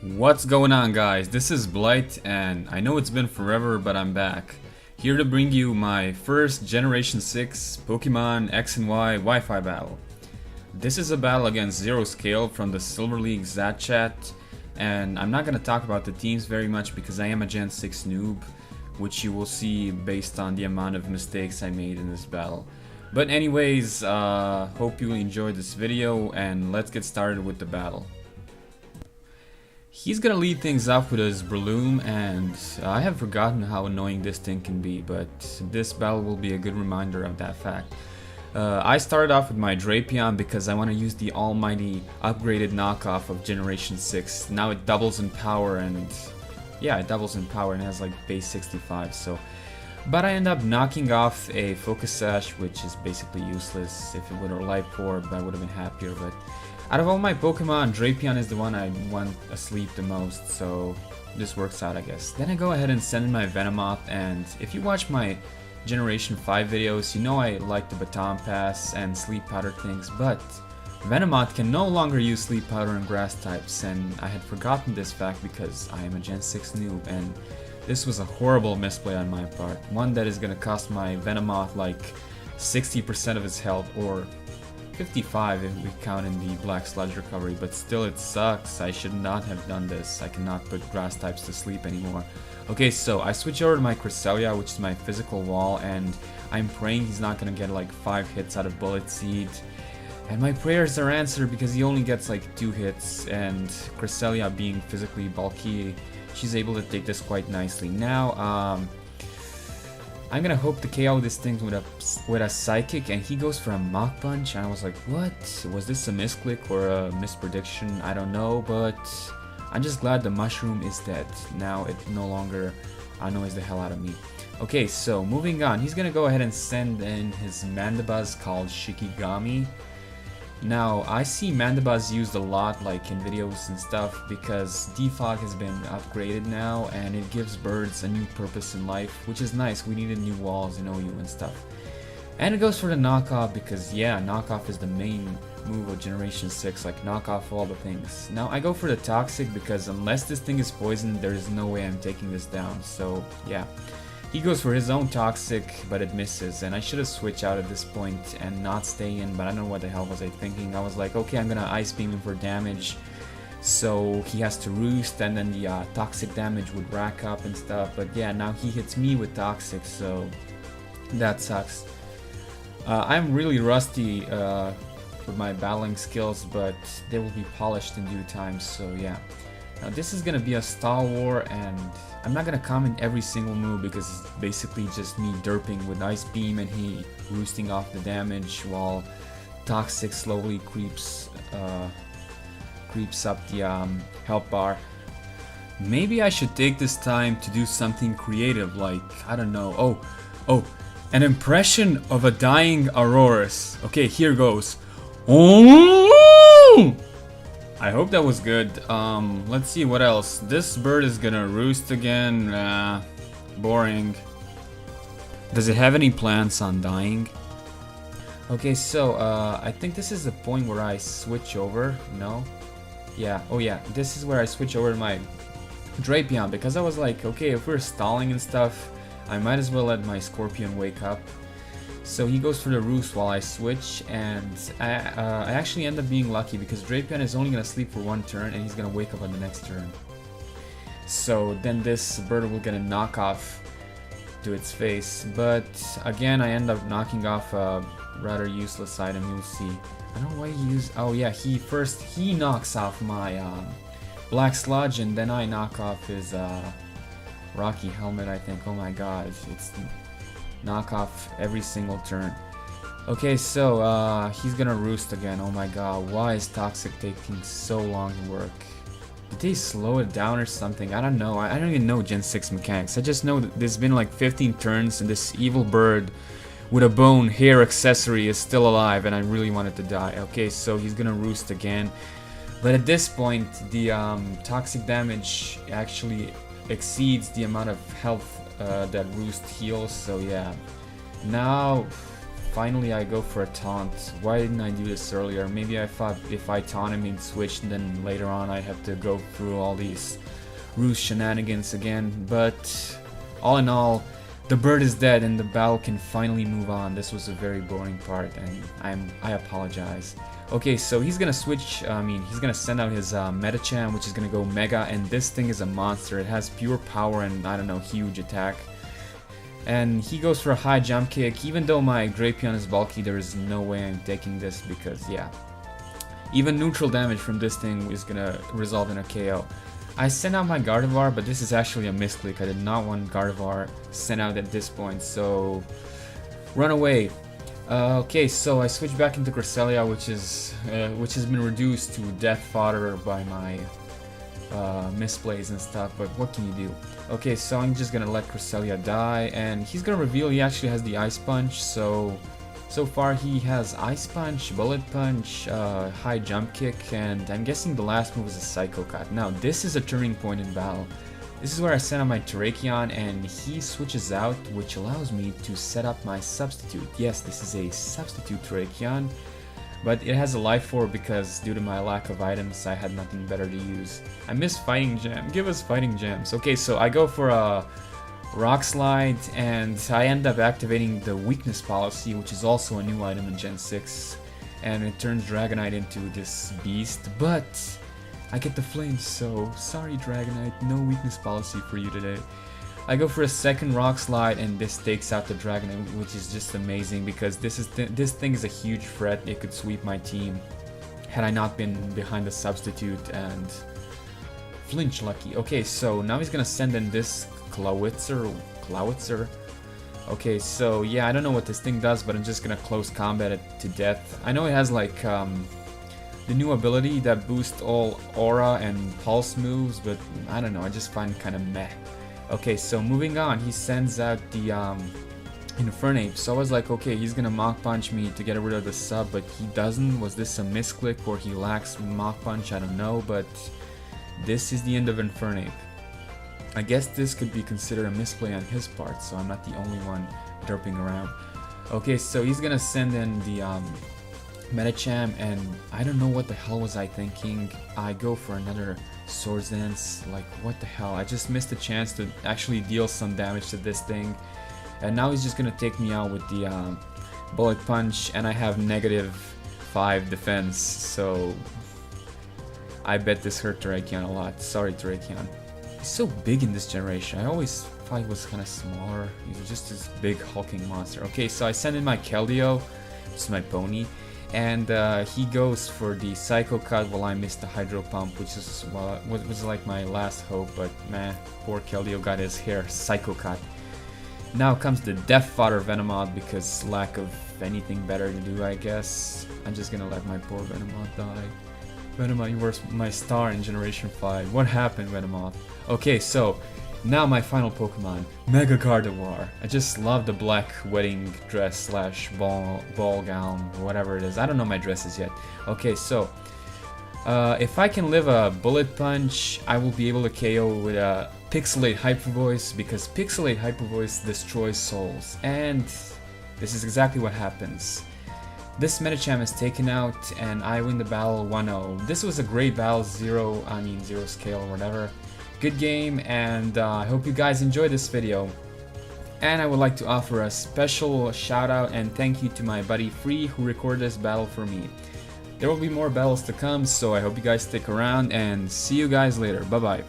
What's going on, guys? This is Blight, and I know it's been forever, but I'm back. Here to bring you my first Generation 6 Pokemon X and Y Wi-Fi battle. This is a battle against ZeroScale from the Silver League Zat Chat, and I'm not going to talk about the teams very much because I am a Gen 6 noob, which you will see based on the amount of mistakes I made in this battle. But anyways, hope you enjoyed this video, and let's get started with the battle. He's gonna lead things off with his Breloom, and I have forgotten how annoying this thing can be, but this battle will be a good reminder of that fact. I started off with my Drapion because I want to use the almighty upgraded knockoff of Generation 6. Now it doubles in power, and yeah, it doubles in power and has like base 65, so... But I end up knocking off a Focus Sash, which is basically useless. If it would have Life Orb, I would have been happier, but... Out of all my Pokemon, Drapion is the one I want asleep the most, so this works out, I guess. Then I go ahead and send in my Venomoth, and if you watch my Generation 5 videos, you know I like the Baton Pass and Sleep Powder things, but Venomoth can no longer use Sleep Powder and Grass types, and I had forgotten this fact because I am a Gen 6 noob, and this was a horrible misplay on my part. One that is gonna cost my Venomoth like 60% of its health, or 55 if we count in the Black Sludge recovery, but still it sucks. I should not have done this. I cannot put grass types to sleep anymore. Okay, so I switch over to my Cresselia, which is my physical wall, and I'm praying he's not gonna get like 5 hits out of Bullet Seed. And my prayers are answered because he only gets like 2 hits, and Cresselia being physically bulky, she's able to take this quite nicely. Now, I'm gonna hope to KO this thing with a Psychic, and he goes for a Mach Punch, and I was like, what? Was this a misclick or a misprediction? I don't know, but I'm just glad the Mushroom is dead. Now it no longer annoys the hell out of me. Okay, so moving on, he's gonna go ahead and send in his Mandibuzz called Shikigami. Now, I see Mandibuzz used a lot, like in videos and stuff, because Defog has been upgraded now, and it gives birds a new purpose in life, which is nice. We needed new walls in OU and stuff. And it goes for the knockoff, because yeah, knockoff is the main move of Generation 6, like knock off all the things. Now, I go for the Toxic, because unless this thing is poisoned, there is no way I'm taking this down, so yeah. He goes for his own Toxic, but it misses, and I should have switched out at this point and not stay in, but I don't know what the hell was I thinking. I was like, okay, I'm gonna Ice Beam him for damage, so he has to Roost, and then the Toxic damage would rack up and stuff, but yeah, now he hits me with Toxic, so that sucks. I'm really rusty with my battling skills, but they will be polished in due time, so yeah. Now this is gonna be a stall war, and I'm not gonna comment every single move because it's basically just me derping with Ice Beam and he roosting off the damage while Toxic slowly creeps up the health bar. Maybe I should take this time to do something creative, like, I don't know, oh, an impression of a dying Aurorus. Okay, here goes. Oh! I hope that was good. Let's see what else. This bird is gonna roost again. Boring. Does it have any plans on dying? Okay, so I think this is the point where I switch over. No? Yeah, oh yeah, this is where I switch over to my Drapion, because I was like, okay, if we're stalling and stuff, I might as well let my Scorpion wake up. So he goes for the Roost while I switch, and I actually end up being lucky because Drapion is only going to sleep for 1 turn and he's going to wake up on the next turn. So then this bird will get a knockoff to its face, but again I end up knocking off a rather useless item, you'll see. I don't know why he used... Oh yeah, he knocks off my Black Sludge, and then I knock off his Rocky Helmet, I think. Oh my god, it's knock off every single turn. Okay, so he's gonna Roost again. Oh my god, why is Toxic taking so long to work? Did they slow it down or something? I don't know. I don't even know Gen 6 mechanics. I just know that there's been like 15 turns and this evil bird with a bone hair accessory is still alive, and I really wanted to die. Okay, so he's gonna Roost again. But at this point, the Toxic damage actually exceeds the amount of health that Roost heals, so yeah. Now, finally I go for a taunt. Why didn't I do this earlier? Maybe I thought if I taunt him he'd switch and then later on I'd have to go through all these ruse shenanigans again. But all in all, the bird is dead and the battle can finally move on. This was a very boring part and I apologize. Okay, so he's gonna switch, he's gonna send out his Metachan, which is gonna go Mega, and this thing is a monster. It has pure power and, I don't know, huge attack. And he goes for a high jump kick. Even though my Drapion is bulky, there is no way I'm taking this because, yeah. Even neutral damage from this thing is gonna result in a KO. I sent out my Gardevoir, but this is actually a misclick. I did not want Gardevoir sent out at this point, so run away. Okay, so I switch back into Cresselia, which has been reduced to death fodder by my misplays and stuff, but what can you do? Okay, so I'm just gonna let Cresselia die, and he's gonna reveal he actually has the Ice Punch, so far he has Ice Punch, Bullet Punch, High Jump Kick, and I'm guessing the last move is a Psycho Cut. Now, this is a turning point in battle. This is where I send out my Terrakion and he switches out, which allows me to set up my substitute. Yes, this is a substitute Terrakion, but it has a Life Orb because due to my lack of items, I had nothing better to use. I miss Fighting Gem. Give us Fighting Gems. Okay, so I go for a Rock Slide and I end up activating the Weakness Policy, which is also a new item in Gen 6, and it turns Dragonite into this beast, but I get the flames, so sorry Dragonite, no weakness policy for you today. I go for a second Rock Slide and this takes out the Dragonite, which is just amazing because this thing is a huge threat. It could sweep my team had I not been behind the substitute and flinch lucky. Okay, so now he's gonna send in this Clawitzer. Okay, so yeah, I don't know what this thing does, but I'm just gonna close combat it to death. I know it has like the new ability that boosts all aura and pulse moves, but I don't know, I just find it kind of meh. Okay, so moving on, he sends out the Infernape, so I was like, okay, he's gonna Mach Punch me to get rid of the sub, but he doesn't. Was this a misclick or he lacks Mach Punch? I don't know, but this is the end of Infernape. I guess this could be considered a misplay on his part, so I'm not the only one derping around. Okay, so he's gonna send in the Metacham, and I don't know what the hell was I thinking. I go for another Swords Dance, like what the hell, I just missed a chance to actually deal some damage to this thing, and now he's just gonna take me out with the Bullet Punch, and I have -5 defense, so I bet this hurt Terrakion a lot. Sorry Terrakion. He's so big in this generation. I always thought he was kind of smaller. He's just this big hulking monster. Okay, so I send in my Keldeo, which is my pony, and he goes for the Psycho Cut while I miss the Hydro Pump, which is was like my last hope, but man, poor Keldeo got his hair Psycho Cut. Now comes the Death Fodder Venomoth because lack of anything better to do, I guess. I'm just gonna let my poor Venomoth die. Venomoth, you were my star in Generation 5. What happened, Venomoth? Okay, so now my final Pokemon, Mega Gardevoir. I just love the black wedding dress slash ball gown, or whatever it is. I don't know my dresses yet. Okay, so if I can live a Bullet Punch, I will be able to KO with a Pixelate Hyper Voice, because Pixelate Hyper Voice destroys souls, and this is exactly what happens. This Metacham is taken out, and I win the battle 1-0. This was a great battle, ZeroScale or whatever. Good game, and I hope you guys enjoyed this video. And I would like to offer a special shout out and thank you to my buddy Free, who recorded this battle for me. There will be more battles to come, so I hope you guys stick around, and see you guys later. Bye bye.